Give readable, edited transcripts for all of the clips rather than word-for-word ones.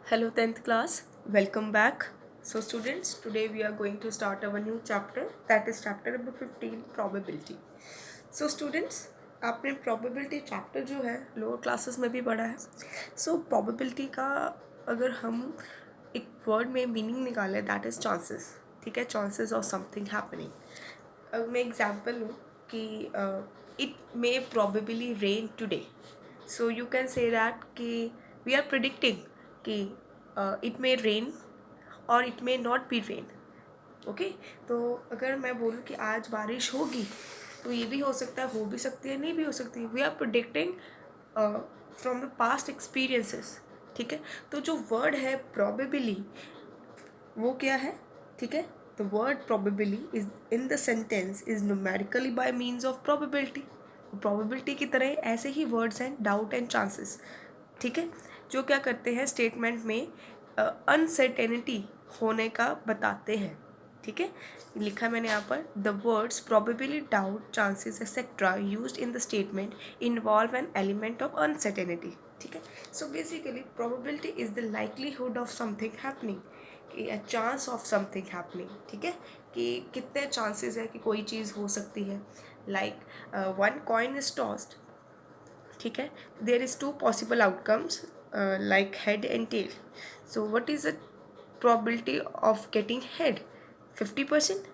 Hello 10th class, welcome back. So students, today we are going to start our new chapter, that is chapter number 15, probability. So students, आपने probability chapter जो है lower classes में भी पढ़ा है. So probability का अगर हम एक word में meaning निकालें, that is chances. ठीक है, chances of something happening. अब मैं example लूँ कि it may probably rain today. So you can say that कि we are predicting कि इट मे रेन और it may not be rain. Okay, तो अगर मैं बोलूँ कि आज बारिश होगी तो ये भी हो सकता है, हो भी सकती है, नहीं भी हो सकती है. We are predicting from the past experiences. ठीक है, तो जो वर्ड है प्रोबेबली वो क्या है? ठीक है, the word probably is in the sentence is numerically bye means of probability. Probability की तरह ऐसे ही वर्ड्स हैं डाउट एंड चांसेस. ठीक है, जो क्या करते हैं स्टेटमेंट में अनसर्टेनिटी होने का बताते हैं. ठीक है, लिखा मैंने यहाँ पर the words probably, doubt, chances etcetera used in the statement involve an element of uncertainty. ठीक है, so basically probability is the likelihood of something happening, कि a chance of something happening. ठीक है, कि कितने चांसेस है कि कोई चीज़ हो सकती है. Like one coin is tossed. ठीक है, there is two possible outcomes like head and tail. So what is the probability of getting head? 50%.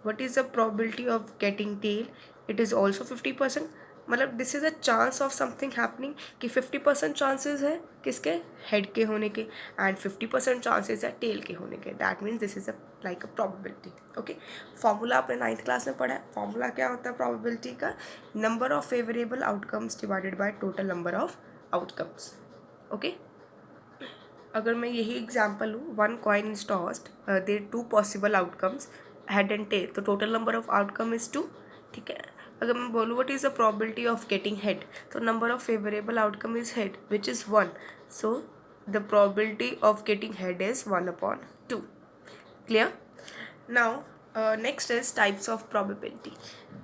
what is the probability of getting tail? it is also 50%. मतलब this is a chance of something happening कि 50% chances है किसके? Head के होने के, and 50% chances है tell के होने के. That means this is a like a probability. Okay, formula आपने 9th क्लास में पढ़ा है. फॉर्मूला क्या होता है प्रोबेबिलिटी का? Number of favourable outcomes divided by total number of outcomes. Okay, अगर मैं यही एग्जाम्पल लूँ, one coin is tossed, there two possible outcomes head and tail, तो total number of outcome is 2. ठीक है, अगर मैं बोलूँ what is the probability of getting head, तो number of favourable outcome is head which is 1. So the probability of getting head is 1/2. Clear? Now, next is types of probability.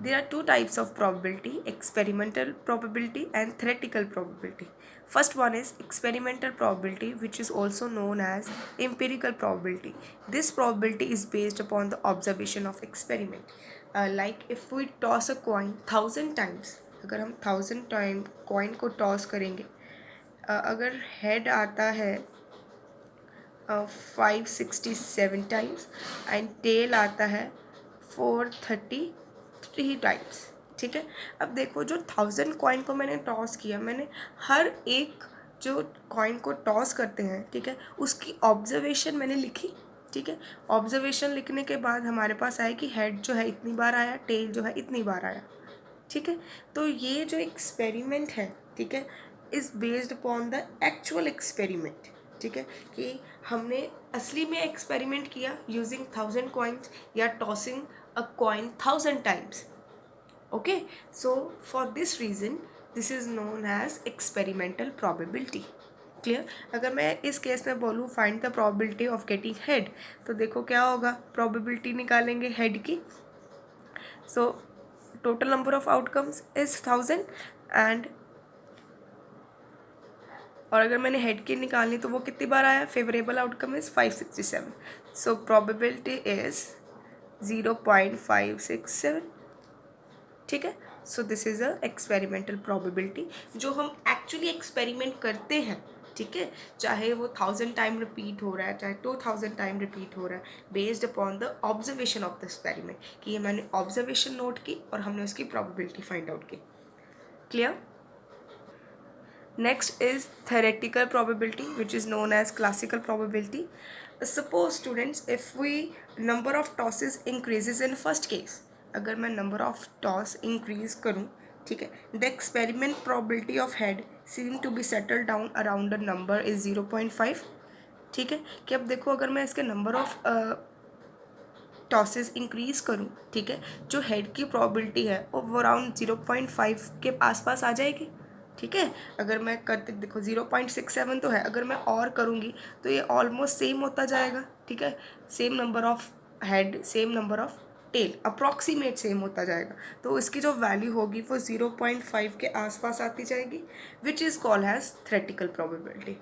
There are two types of probability: experimental probability and theoretical probability. First one is experimental probability, which is also known as empirical probability. This probability is based upon the observation of experiment. Like if we toss a coin 1000 times, अगर हम 1000 time coin को toss करेंगे, अगर head आता है 567 times and tell आता है 433 times. ठीक है, अब देखो जो 1000 कॉइन को मैंने टॉस किया, मैंने हर एक जो कॉइन को टॉस करते हैं, ठीक है, उसकी ऑब्जर्वेशन मैंने लिखी. ठीक है, ऑब्जर्वेशन लिखने के बाद हमारे पास आया कि हेड जो है इतनी बार आया, टेल जो है इतनी बार आया. ठीक है, तो ये जो एक्सपेरिमेंट है, ठीक है, is based upon the actual experiment. ठीक है, कि हमने असली में एक्सपेरिमेंट किया यूजिंग 1000 कॉइन्स या tossing a coin 1000 times. Okay, so for this reason this is known as experimental probability. Clear? अगर मैं इस केस में बोलूँ find the probability of getting head, तो देखो क्या होगा, प्रोबेबिलिटी निकालेंगे हेड की. सो total number of outcomes is 1000 and और अगर मैंने हेड की निकालनी तो वो कितनी बार आया? Favourable outcome is 567. So probability is 0.567. ठीक है, so this is a experimental probability जो हम एक्चुअली एक्सपेरिमेंट करते हैं. ठीक है, चाहे वो 1000 टाइम रिपीट हो रहा है, चाहे 2000 टाइम रिपीट हो रहा है, based upon the observation of the experiment, कि ये मैंने ऑब्जर्वेशन नोट की और हमने उसकी प्रोबेबिलिटी फाइंड आउट की. Clear? Next is theoretical probability, which is known as classical probability. Suppose students, if we number of tosses increases in first case, अगर मैं number of toss increase करूँ, ठीक है, the experiment probability of head seem to be settled down around the number is 0.5. ठीक है, कि अब देखो अगर मैं इसके number of टॉसेस इंक्रीज़ करूँ, ठीक है, जो हेड की प्रोबेबिलिटी है वो अराउंड 0.5 के आसपास आ जाएगी. ठीक है, अगर मैं करते देखो 0.67 तो है, अगर मैं और करूँगी तो ये ऑलमोस्ट सेम होता जाएगा. ठीक है, same number of head, same number of tail, approximate same होता जाएगा, तो इसकी जो वैल्यू होगी वो 0.5 के आसपास आती जाएगी, which is called as theoretical probability.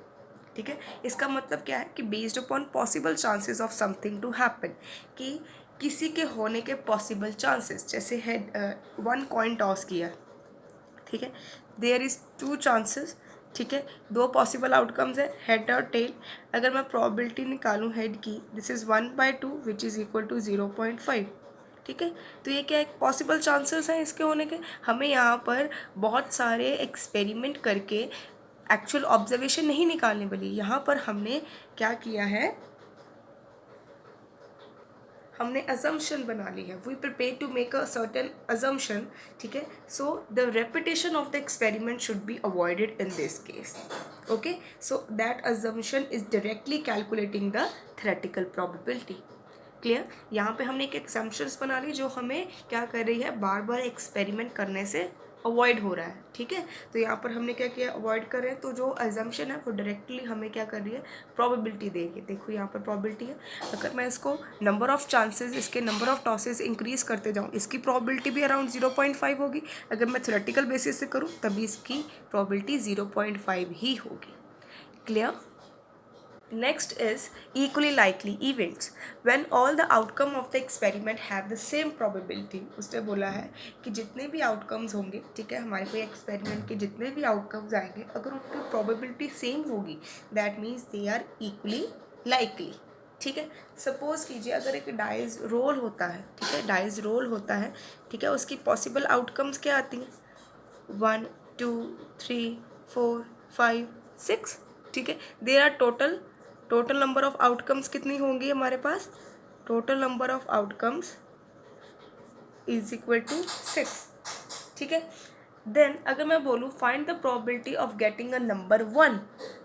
ठीक है। इसका मतलब क्या है कि based upon possible chances of something to happen, कि किसी के होने के पॉसिबल चांसेस, जैसे है 1 कॉइन टॉस किया, ठीक है, देयर इज़ 2 चांसेस, ठीक है, 2 पॉसिबल आउटकम्स है, हेड और टेल। अगर मैं प्रोबेबिलिटी निकालूं हेड की, this is 1/2 which is equal to 0.5, ठीक है। तो ये क्या एक पॉसिबल चांसेस हैं इसके होने के। हमें यहाँ पर बहुत सारे एक्सपेरिमेंट करके एक्चुअल ऑब्जर्वेशन नहीं निकालने वाली, यहाँ पर हमने क्या किया है, हमने अजम्पशन बना ली है, we prepare to make a certain assumption, ठीक है। So the repetition of the experiment should be avoided in this case, okay. So that assumption is directly calculating the theoretical probability. Clear. यहाँ पे हमने एक exemptions बना ली जो हमें क्या कर रही है, बार बार एक्सपेरिमेंट करने से अवॉइड हो रहा है, ठीक है। तो यहाँ पर हमने क्या किया, अवॉइड कर रहे हैं, तो जो अजम्पशन है वो डायरेक्टली हमें क्या कर रही है, प्रोबेबिलिटी दे रही है। देखो यहाँ पर प्रोबेबिलिटी है, अगर मैं इसको नंबर ऑफ चांसेस, इसके नंबर ऑफ टॉसेस इंक्रीज करते जाऊँ, इसकी प्रोबेबिलिटी भी अराउंड 0.5 होगी। अगर मैं थ्योरेटिकल बेसिस से करूँ तभी इसकी प्रोबेबिलिटी 0.5 ही होगी। Clear. Next is equally likely events when all the outcome of the experiment have the same probability। उसने बोला है कि जितने भी आउटकम्स होंगे, ठीक है, हमारे कोई एक्सपेरिमेंट के जितने भी आउटकम्स आएंगे, अगर उनकी प्रोबेबिलिटी सेम होगी, that means they are equally likely, ठीक है। सपोज कीजिए अगर एक डाइज रोल होता है, ठीक है, डाइज रोल होता है, ठीक है, उसकी पॉसिबल आउटकम्स क्या आती हैं, 1 2 3 4 5 6, ठीक है। There are total number of outcomes कितनी होंगी हमारे पास, total number of outcomes is equal to 6, ठीक है। देन अगर मैं बोलूँ find the probability of getting a number 1,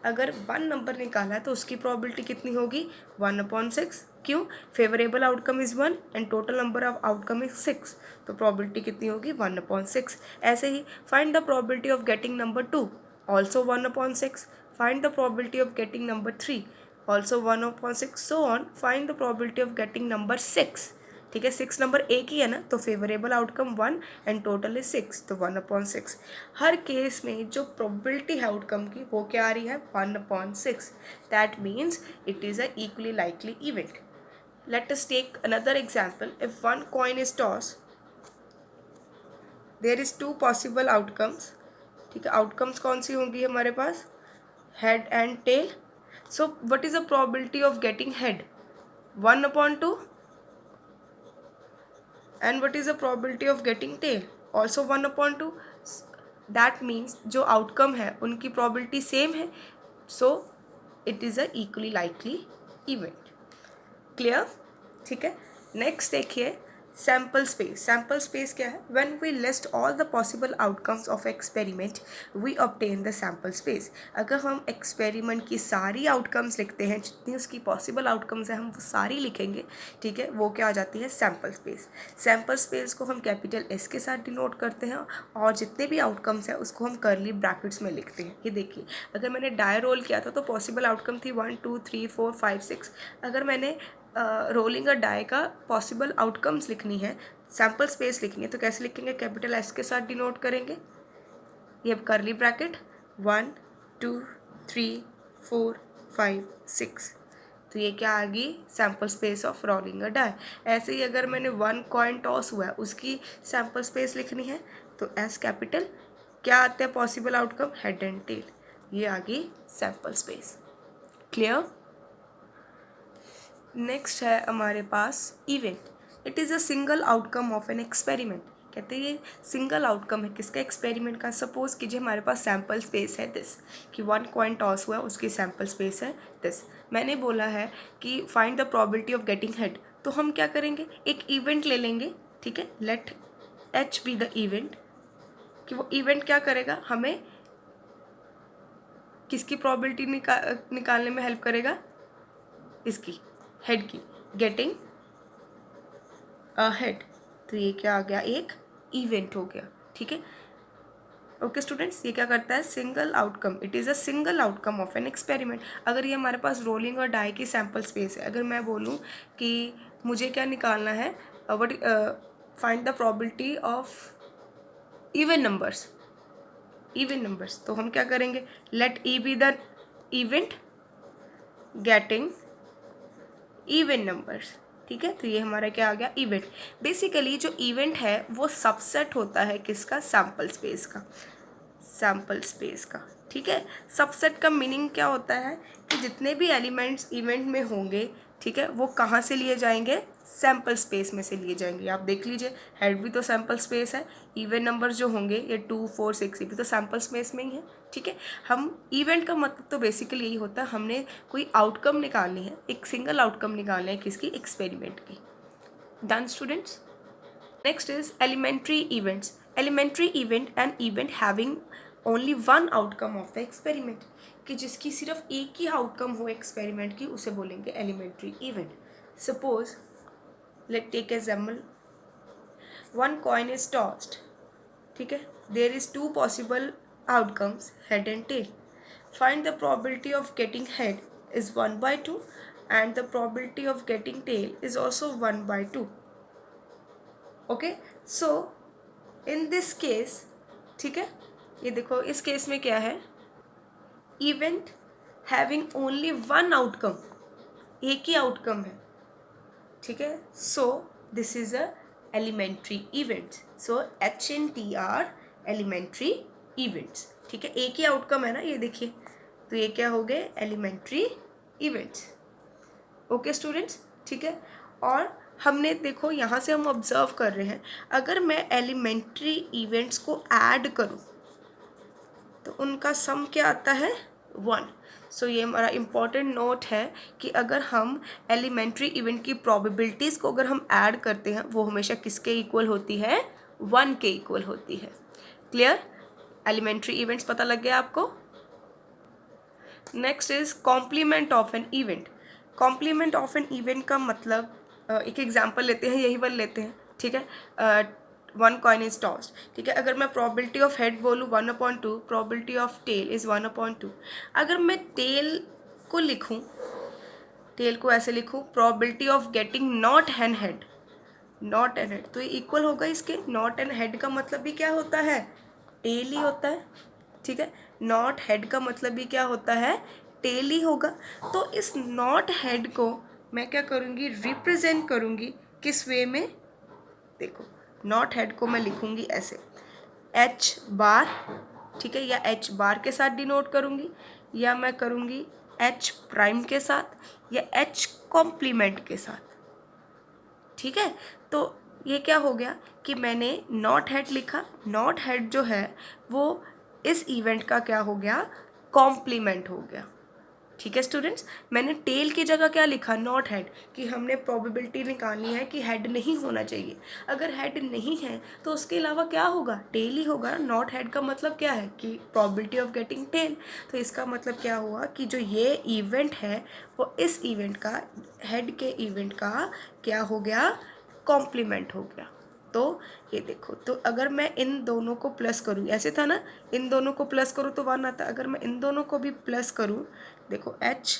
अगर 1 नंबर निकाला है तो उसकी प्रोबेबिलिटी कितनी होगी, 1/6। क्यों, favourable outcome is 1 and total number of outcome is 6, तो प्रोबेबिलिटी कितनी होगी, 1/6। ऐसे ही find the probability of getting number 2, also 1/6। Find the probability of getting number 3, also 1/6, so on. Find the probability of getting number 6, ठीक है, 6 number एक ही है ना, तो favourable outcome 1 and total is 6, तो 1/6। हर केस में जो प्रोबेबिलिटी है आउटकम की वो क्या आ रही है, 1/6। That means it is a equally likely event. Let us take another example. If 1 coin is toss, there is 2 possible outcomes, ठीक है। आउटकम्स कौन सी होंगी हमारे पास, head and tail. So what is the probability of getting head, 1/2, and what is the probability of getting tail, also 1/2। That means जो outcome है उनकी probability सेम है, so it is a equally likely event. Clear, ठीक है। Next देखिए sample space. Sample space क्या है, when we list all the possible outcomes of experiment we obtain the sample space. अगर हम एक्सपेरिमेंट की सारी आउटकम्स लिखते हैं, जितनी उसकी पॉसिबल आउटकम्स हैं हम वो सारी लिखेंगे, ठीक है, वो क्या आ जाती है, सैम्पल स्पेस। सैम्पल स्पेस को हम कैपिटल एस के साथ डिनोट करते हैं और जितने भी आउटकम्स हैं उसको हम कर्ली ब्रैकेट्स में लिखते हैं। ये देखिए अगर मैंने डाई रोल किया था तो पॉसिबल आउटकम थी 1 2 3 4 5 6। अगर मैंने रोलिंग अ डाई का पॉसिबल आउटकम्स लिखनी है, सैम्पल स्पेस लिखनी है, तो कैसे लिखेंगे, कैपिटल एस के साथ डिनोट करेंगे, ये कर्ली ब्रैकेट 1 2 3 4 5 6, तो ये क्या आ गई, sample space of rolling a die. ऐसे ही अगर मैंने 1 कॉइन टॉस हुआ है उसकी सैम्पल स्पेस लिखनी है तो एस कैपिटल, क्या आते हैं possible outcome, head and tail, ये आ गई सैम्पल स्पेस। क्लियर। नेक्स्ट है हमारे पास event. It is a single outcome of an experiment. कहते हैं ये सिंगल आउटकम है किसका, एक्सपेरिमेंट का। सपोज कीजिए हमारे पास सैम्पल स्पेस है दिस, कि 1 कॉइन टॉस हुआ उसकी सैम्पल स्पेस है दिस। मैंने बोला है कि find the probability of getting head, तो हम क्या करेंगे, एक इवेंट ले लेंगे, ठीक है, let H be the event, कि वो इवेंट क्या करेगा, हमें किसकी प्रोबेबिलिटी निकालने में हेल्प करेगा, इसकी हेड की, गेटिंग अ हेड। तो ये क्या आ गया, एक इवेंट हो गया, ठीक है। ओके स्टूडेंट्स, ये क्या करता है, single outcome, it is a single outcome of an experiment. अगर ये हमारे पास रोलिंग और डाई की सैम्पल स्पेस है, अगर मैं बोलूँ कि मुझे क्या निकालना है, what find the probability of even numbers, तो हम क्या करेंगे, let E be the event, getting even numbers. ठीक है, तो ये हमारा क्या आ गया, इवेंट। बेसिकली जो इवेंट है वो सबसेट होता है किसका, सैम्पल स्पेस का, सैम्पल स्पेस का। ठीक है, सबसेट का मीनिंग क्या होता है कि जितने भी एलिमेंट्स इवेंट में होंगे, ठीक है, वो कहाँ से लिए जाएंगे, सैम्पल स्पेस में से लिए जाएंगे। आप देख लीजिए, हेड भी तो सैम्पल स्पेस है, इवन नंबर्स जो होंगे ये 2 4 6 ये भी तो सैम्पल स्पेस में ही है। ठीक है, हम इवेंट का मतलब तो बेसिकली यही होता है, हमने कोई आउटकम निकालनी है, एक सिंगल आउटकम निकालना है किसकी, एक्सपेरिमेंट की। Done students. Next is elementary events. Elementary event, an event having only one outcome of the experiment, कि जिसकी सिर्फ एक ही आउटकम हो एक्सपेरिमेंट की, उसे बोलेंगे elementary event. Suppose let take example, one coin is tossed. ठीक है, there is 2 possible outcomes, head and tail. Find the probability of getting head is 1/2 and the probability of getting tail is also 1/2. Okay, so in this case, ठीक है, ये देखो इस case में क्या है, event having only one outcome, एक ही आउटकम है। ठीक है, so this is a elementary event. So HNTR elementary events. ठीक है, एक ही आउटकम है ना, ये देखिए, तो ये क्या हो गए, एलिमेंट्री इवेंट्स। ओके स्टूडेंट्स, ठीक है। और हमने देखो यहाँ से हम ऑब्जर्व कर रहे हैं, अगर मैं एलिमेंट्री इवेंट्स को ऐड करूँ तो उनका सम क्या आता है, 1। सो ये हमारा इम्पॉर्टेंट नोट है कि अगर हम एलिमेंट्री इवेंट की प्रोबेबिलिटीज़ को अगर हम ऐड करते हैं, वो हमेशा किसके इक्वल होती है, 1 के इक्वल होती है। क्लियर, एलिमेंट्री इवेंट्स पता लग गया आपको। Next is complement of an event. Complement of an event का मतलब, एक एग्जांपल लेते हैं, यही वाला लेते हैं। ठीक है, वन कॉइन इज टॉस्ड। ठीक है, अगर मैं प्रोबेबिलिटी ऑफ हेड बोलूँ 1/2, प्रोबेबिलिटी ऑफ टेल इज़ 1/2। अगर मैं टेल को लिखूँ, टेल को ऐसे लिखूँ, probability of getting not an head, not an head, तो ये इक्वल होगा इसके। नॉट एन हेड का मतलब भी क्या होता है, टेल ही होता है। ठीक है, नॉट हेड का मतलब भी क्या होता है, टेल ही होगा। तो इस नॉट हेड को मैं क्या करूँगी, रिप्रेजेंट करूँगी किस वे में, देखो नॉट हेड को मैं लिखूँगी ऐसे, H बार। ठीक है, या H बार के साथ डिनोट करूँगी, या मैं करूँगी H प्राइम के साथ, या H कॉम्प्लीमेंट के साथ। ठीक है, तो ये क्या हो गया कि मैंने नॉट हेड लिखा, नॉट हेड जो है वो इस इवेंट का क्या हो गया, कॉम्प्लीमेंट हो गया। ठीक है स्टूडेंट्स, मैंने टेल की जगह क्या लिखा, नॉट हेड, कि हमने प्रोबेबिलिटी निकालनी है कि हेड नहीं होना चाहिए। अगर हेड नहीं है तो उसके अलावा क्या होगा, टेल ही होगा। नॉट हेड का मतलब क्या है कि प्रोबेबिलिटी ऑफ गेटिंग टेल। तो इसका मतलब क्या हुआ कि जो ये इवेंट है वो इस इवेंट का, हेड के इवेंट का क्या हो गया, कॉम्प्लीमेंट हो गया। तो ये देखो, तो अगर मैं इन दोनों को प्लस करूँ, ऐसे था ना, इन दोनों को प्लस करूँ तो 1 आता। अगर मैं इन दोनों को भी प्लस करूँ, देखो H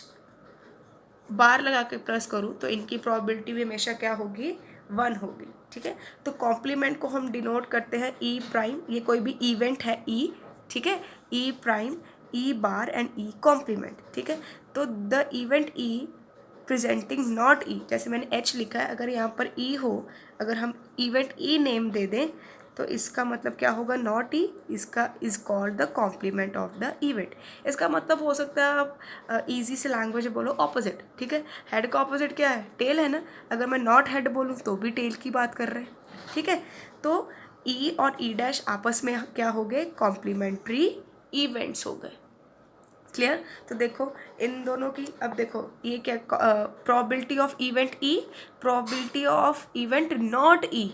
बार लगा के प्लस करूँ, तो इनकी प्रोबेबिलिटी भी हमेशा क्या होगी, 1 होगी। ठीक है, तो कॉम्प्लीमेंट को हम डिनोट करते हैं E प्राइम, ये कोई भी इवेंट है E। ठीक है, E prime, E bar and E complement. ठीक है, तो the event E presenting not E, जैसे मैंने H लिखा है, अगर यहाँ पर E हो, अगर हम इवेंट E नेम दे दें, तो इसका मतलब क्या होगा, नॉट E, इसका is called the complement of the event. इसका मतलब हो सकता है आप ईजी से लैंग्वेज बोलो, ऑपोजिट। ठीक है, हेड का ऑपोजिट क्या है, टेल है ना। अगर मैं नॉट हेड बोलूँ तो भी टेल की बात कर रहे हैं। ठीक है, तो E और E' आपस में क्या हो गए, कॉम्प्लीमेंट्री इवेंट्स हो गए। क्लियर, तो देखो इन दोनों की, अब देखो ये क्या, probability of event E, probability of event not E,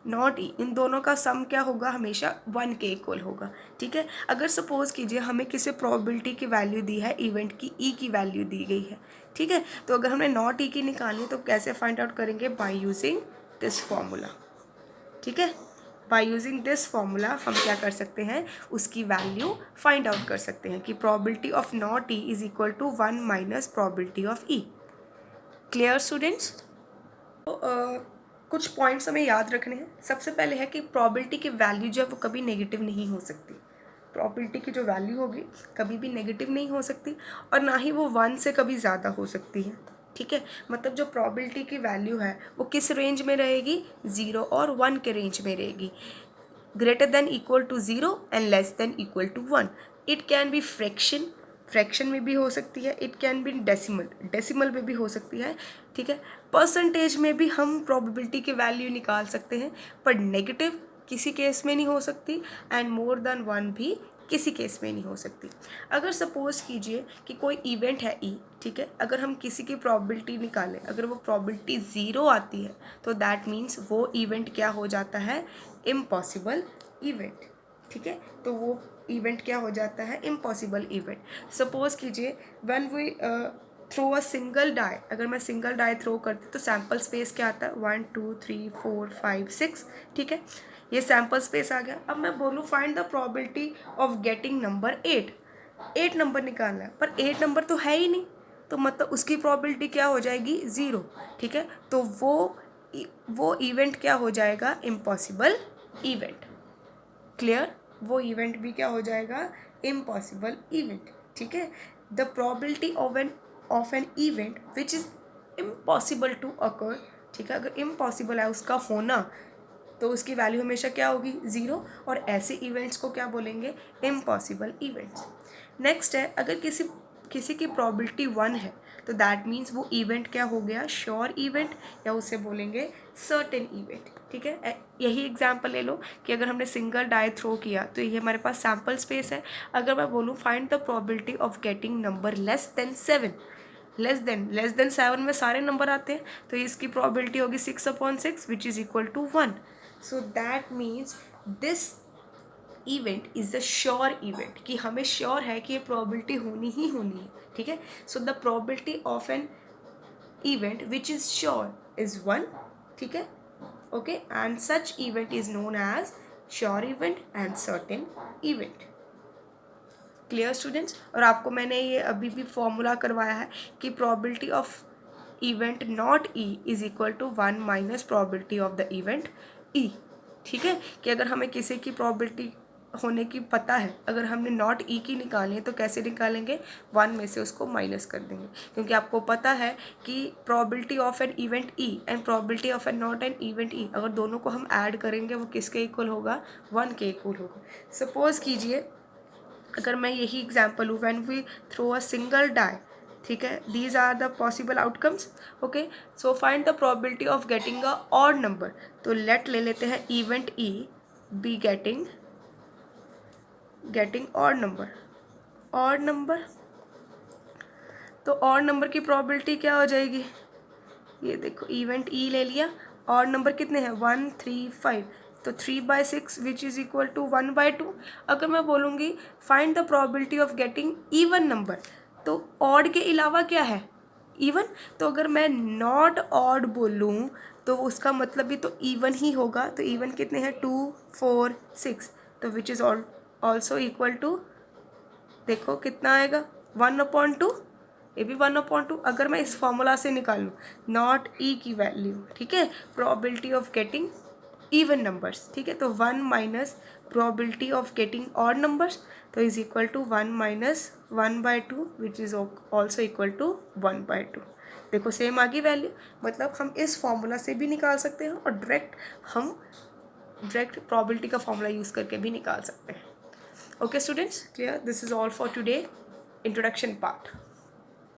not E, इन दोनों का सम क्या होगा, हमेशा 1 के इक्वल होगा। ठीक है, अगर सपोज कीजिए हमें किसी प्रोबेबिलिटी की वैल्यू दी है, इवेंट की E की वैल्यू दी गई है। ठीक है, तो अगर हमने नॉट E की निकालनी तो कैसे फाइंड आउट करेंगे, बाय यूजिंग दिस फॉर्मूला। ठीक है, बाय यूजिंग दिस फॉर्मूला हम क्या कर सकते हैं, उसकी वैल्यू फाइंड आउट कर सकते हैं कि probability of not E is equal to 1 minus probability of E। Clear students, तो कुछ पॉइंट्स हमें याद रखने हैं। सबसे पहले है कि प्रोबेबिलिटी की वैल्यू जो है वो कभी नेगेटिव नहीं हो सकती। प्रॉबिलिटी की जो वैल्यू होगी कभी भी नेगेटिव नहीं हो सकती और ना ही वो 1 से कभी ज़्यादा हो सकती है, ठीक है। मतलब जो प्रॉबिलिटी की वैल्यू है वो किस रेंज में रहेगी, 0 और 1 के रेंज में रहेगी, greater than equal to 0 and less than equal to 1। It can be fraction, fraction में भी हो सकती है, it can be decimal, decimal में भी हो सकती है, ठीक है। परसेंटेज में भी हम प्रोबेबिलिटी की वैल्यू निकाल सकते हैं, पर नेगेटिव किसी केस में नहीं हो सकती एंड मोर देन 1 भी किसी केस में नहीं हो सकती। अगर सपोज कीजिए कि कोई इवेंट है ई, ठीक है, अगर हम किसी की प्रोबेबिलिटी निकालें, अगर वो प्रोबेबिलिटी 0 आती है तो दैट मीन्स वो इवेंट क्या हो जाता है, इम्पॉसिबल इवेंट, ठीक है। तो वो इवेंट क्या हो जाता है, इम्पॉसिबल इवेंट। सपोज कीजिए when we throw a single die, अगर मैं सिंगल डाई थ्रो करती तो सैम्पल स्पेस क्या आता है, 1 2 3 4 5 6, ठीक है, ये सैम्पल स्पेस आ गया। अब मैं बोलूँ find the probability of getting number 8, 8 number निकालना है, पर 8 नंबर तो है ही नहीं, तो मतलब उसकी प्रोबेबिलिटी क्या हो जाएगी, 0, ठीक है। तो वो इवेंट क्या हो जाएगा, इम्पॉसिबल इवेंट, क्लियर, वो इवेंट भी क्या हो जाएगा, इम्पॉसिबल इवेंट, ठीक है। The probability of an event which is impossible to occur, ठीक है, अगर इम्पॉसिबल है उसका होना तो उसकी वैल्यू हमेशा क्या होगी, 0, और ऐसे इवेंट्स को क्या बोलेंगे, इम्पॉसिबल इवेंट्स। नेक्स्ट है, अगर किसी की प्रोबेबिलिटी 1 है तो दैट मीन्स वो इवेंट क्या हो गया, श्योर इवेंट, या उसे बोलेंगे सर्टेन इवेंट, ठीक है। यही एग्जांपल ले लो कि अगर हमने सिंगल डाई थ्रो किया तो ये हमारे पास सैम्पल स्पेस है। अगर मैं बोलूँ find the probability of getting number less than 7, less than 7 में सारे नंबर आते हैं, तो इसकी प्रोबेबिलिटी होगी 6/6 which is equal to 1। So that means this event is the sure event, कि हमें श्योर है कि ये प्रोबेबिलिटी होनी ही होनी है, ठीक है। So the probability of an event which is sure is 1, ठीक है, okay, and such event is known as sure event and certain event. Clear students, और आपको मैंने ये अभी भी फॉर्मूला करवाया है कि probability of event not E is equal to 1 minus probability of the event E, ठीक है, कि अगर हमें किसी की प्रोबेबिलिटी होने की पता है, अगर हमने नॉट ई की निकाली है तो कैसे निकालेंगे, 1 में से उसको माइनस कर देंगे, क्योंकि आपको पता है कि probability of an event E and probability of an not an event E, अगर दोनों को हम ऐड करेंगे वो किसके इक्वल होगा, 1 के इक्वल होगा। सपोज कीजिए अगर मैं यही एग्जाम्पल हूँ, when we throw a single die, ठीक है, these are the possible outcomes, okay. So find the probability of getting a odd number, तो लेट ले लेते हैं event E be getting odd number, odd number, तो odd number की probability क्या हो जाएगी, ये देखो इवेंट ई ले लिया, और नंबर कितने हैं, 1 3 5, तो 3/6 विच इज़ इक्वल टू 1/2। अगर मैं बोलूँगी find the probability of getting even number, तो ऑड के अलावा क्या है, इवन, तो अगर मैं नॉट ऑड बोलूँ तो उसका मतलब भी तो इवन ही होगा, तो इवन कितने हैं, 2 4 6, तो which is also equal to, देखो कितना आएगा, 1/2, ये भी 1/2। अगर मैं इस फॉर्मूला से निकालूँ नॉट ई की वैल्यू, ठीक है, probability of getting even numbers, ठीक है, तो 1 minus probability of getting odd numbers, तो is equal to 1 minus 1/2 which is also equal to 1/2। देखो सेम आ गई वैल्यू, मतलब हम इस फॉर्मूला से भी निकाल सकते हैं और डायरेक्ट प्रोबेबिलिटी का फॉर्मूला यूज़ करके भी निकाल सकते हैं। Okay students, clear, this is all for today, introduction part.